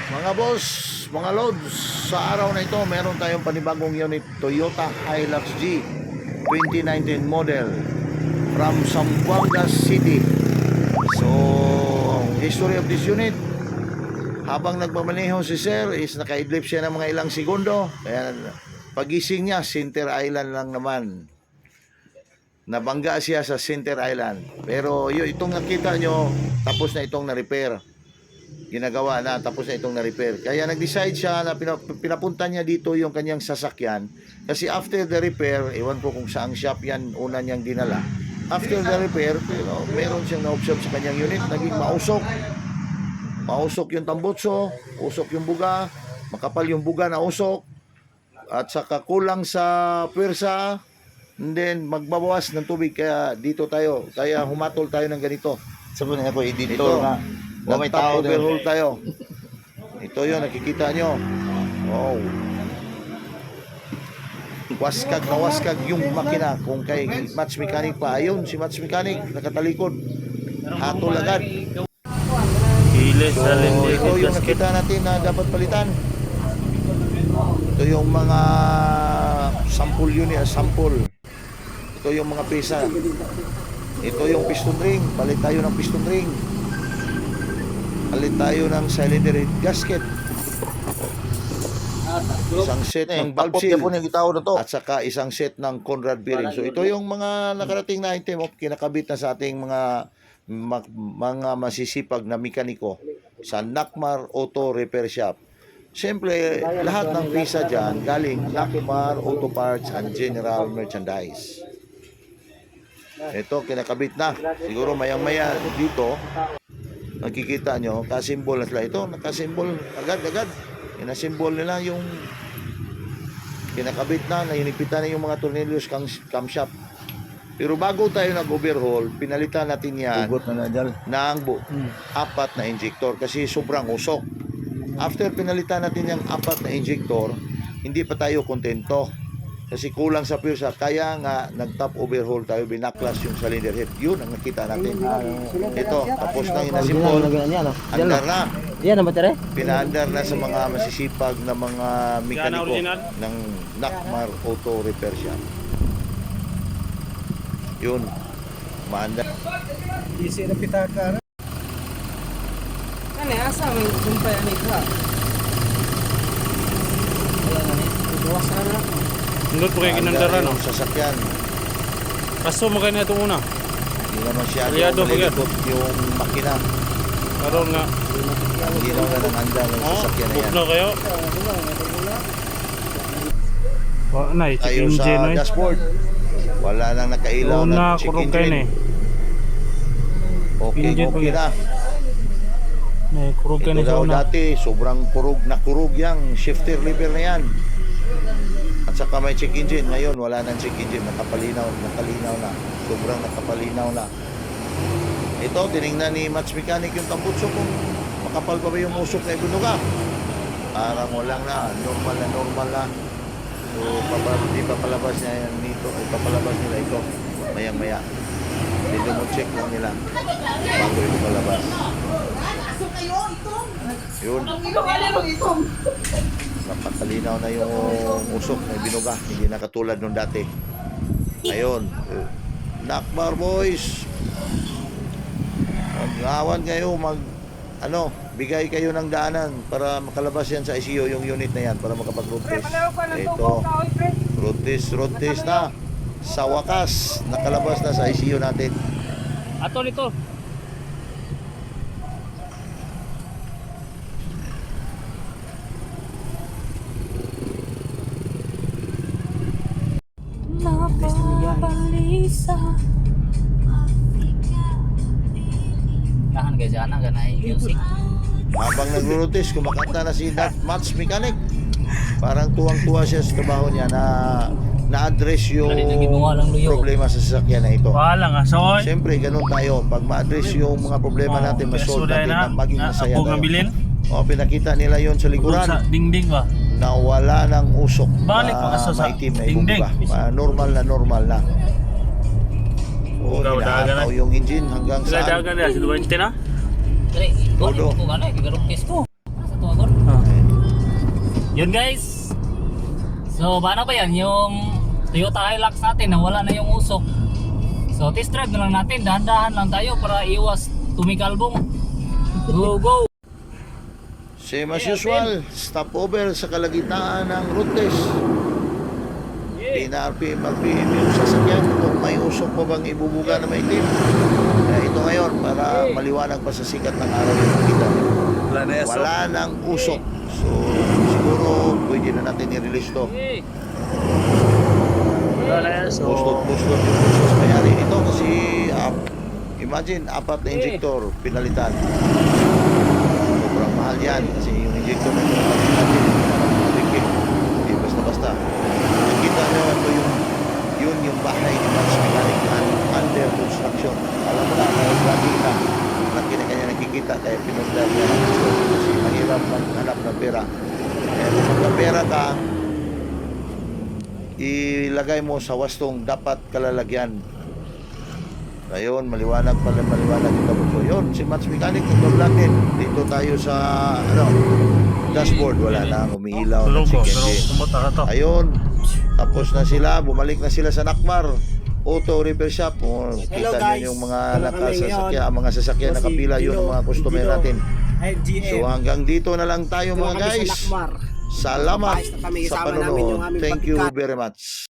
Mga boss, mga loads, sa araw na ito meron tayong panibagong unit Toyota Hilux G 2019 model from Zamboanga City. So, history of this unit, habang nagmamaneho si sir is nakaidlip siya ng mga ilang segundo. Kaya pagising niya, Center Island lang naman. Nabangga siya sa Center Island. Pero itong nakita nyo, tapos na itong na-repair. Ginagawa na, tapos na itong na-repair. Kaya nag-decide siya na pinapunta niya dito yung kanyang sasakyan. Kasi after the repair, ewan ko kung saang shop yan una niyang dinala. After the repair, meron siyang na-observe sa kanyang unit, naging mausok. Mausok yung tambutso, usok yung buga, makapal yung buga na usok, at saka kulang sa pwersa, and then magbabawas ng tubig. Kaya dito tayo, kaya humatol tayo ng ganito. Sabi na ako, editor Ito, na. May tao din. overhaul tayo. Ito yun, nakikita nyo. Oh. Waskag na waskag yung makina. Kung kay match mechanic pa, ayun, si match mechanic, nakatalikod. Hatol agad. Kilis So, sa lindi ito yung gasket. nakita natin na dapat palitan. Ito yung mga sample unit, sample. Ito yung mga pesa. Ito yung piston ring. Palit tayo ng piston ring. Palit tayo ng cylinder head gasket. Isang set ng valve seal. po yung gitaw na to. At saka isang set ng Conrad bearing. So ito yung mga nakarating na item of kinakabit na sa ating mga masisipag na mekaniko sa Nakmar Auto Repair Shop. Siyempre, lahat ng pisa dyan galing Nakmar Auto Parts and General Merchandise. Ito, kinakabit na. Siguro mayang-maya dito, nakikita nyo, kasimbol na sila. Ito, nakasimbol agad-agad. Inasimbol nila yung kinakabit na, nainipitan na yung mga tornillos camshaft. Pero bago tayo nag-overhaul, pinalitan natin yan Ugot na dyan. ng 4 na injector kasi sobrang usok. After pinalitan natin yung 4 na injector, hindi pa tayo kontento kasi kulang sa pwersa. Kaya nga nag-top overhaul tayo, binaklas yung cylinder head. Yun ang nakita natin. Ito, tapos na inasimbol. Andar na. Yan ang battery? Pinaandar na sa mga masisipag na mga mekaniko ng Nakmar Auto Repair Shop. Yun, maandar. Isi na pitaka. Ano asa may sumpay ani ka? Wala na ni. Bawas na na. Nindot po kayo kinandara, no? Yung sasakyan. Kaso magkaya na itong una. Hindi na masyado Aliado, malilikot yung makina. Karoon nga. Ang ginaw na ng andar ng sasakyan na yan. Bukno kayo. Wala na, check Tayo engine, sa no? dashboard. Wala nang nakailaw Una, na check kurog kayo, engine. eh. Okay, Engine okay pa na. May kurog kayo Ito na sa daw una. dati, sobrang kurog na kurog yang shifter lever na yan. At saka may check engine. Ngayon, wala nang check engine. Nakalinaw na. Sobrang nakapalinaw na. Ito, tinignan ni match mechanic yung tambutso kung makapal pa ba yung usok na ibunuga. Parang walang na. Normal na. So, hindi pa palabas niya yan nito. Ipapalabas nila ito. Mayang-maya. Dito mo check lang nila bago ito palabas. Yun. Napakalinaw na yung usok na binuga. Hindi na katulad nung dati. Ngayon, Nakmar boys, mag-awan kayo, bigay kayo ng daanan para makalabas yan sa ICU yung unit na yan para makapag-road test. Ito, road test na. Sa wakas, nakalabas na sa ICU natin. Ato nito. Tahan guys, ana ganay music. Habang nag-road test, kumakanta na si match mechanic. Parang tuwang-tuwa siya sa trabaho niya na-address yung problema sa sasakyan na ito. Wala nga, soy. Siyempre, ganun tayo. Pag ma-address yung mga problema natin, ma-solve natin na maging masaya Ako tayo. nabilin. O, pinakita nila yon sa Sa likuran dingding ba? na wala ng usok. Balik pa kaso sa maitim na dingding. ibubuga. Normal na. O, Daw-dagan hinahataw yung engine hanggang Sila saan. dagan na, si 20 na. Dre, Todo. ko ganay, gigarong case ko. Sa tuwa Yun guys. So paano ba yan? Yung Toyota Hilux natin na wala na yung usok. So test drive na lang natin. Dahan-dahan lang tayo para iwas tumikalbong. Go go! Same as usual, stopover sa kalagitnaan ng road test. PNRP, mag-PM yung sasakyan kung may usok pa bang ibubuga na maitim. Kaya ito ngayon, para maliwanag pa sa sikat ng araw yung makita. Wala nang usok. So, siguro pwede na natin i-release to. Pustot yung pustos mayari. Ito kasi, imagine, 4 na injector, pinalitan. Sobrang mahal yan kasi yung injector na pinalitan natin, hindi basta-basta. Nakita nyo ito yung bahay ni Mans Mechanic under construction. Alam mo na, lagi na kanya nakikita kaya pinundar niya ng gusto kasi mahirap maghanap ng pera. Kaya kung magkapera ka, ilagay mo sa wastong dapat kalalagyan. Ayun, maliwanag yung kabut ko. Yun, si Mans Mechanic, nag-vlog din. Dito tayo sa, dashboard. Wala na, umiilaw ng engine. Ayun, tapos na sila, bumalik na sila sa Nakmar Auto Repair Shop. Kita nyo yung mga mga sasakyan nakapila, yun ang mga customer natin. So hanggang dito na lang tayo mga guys. Salamat sa panonood. Thank you very much.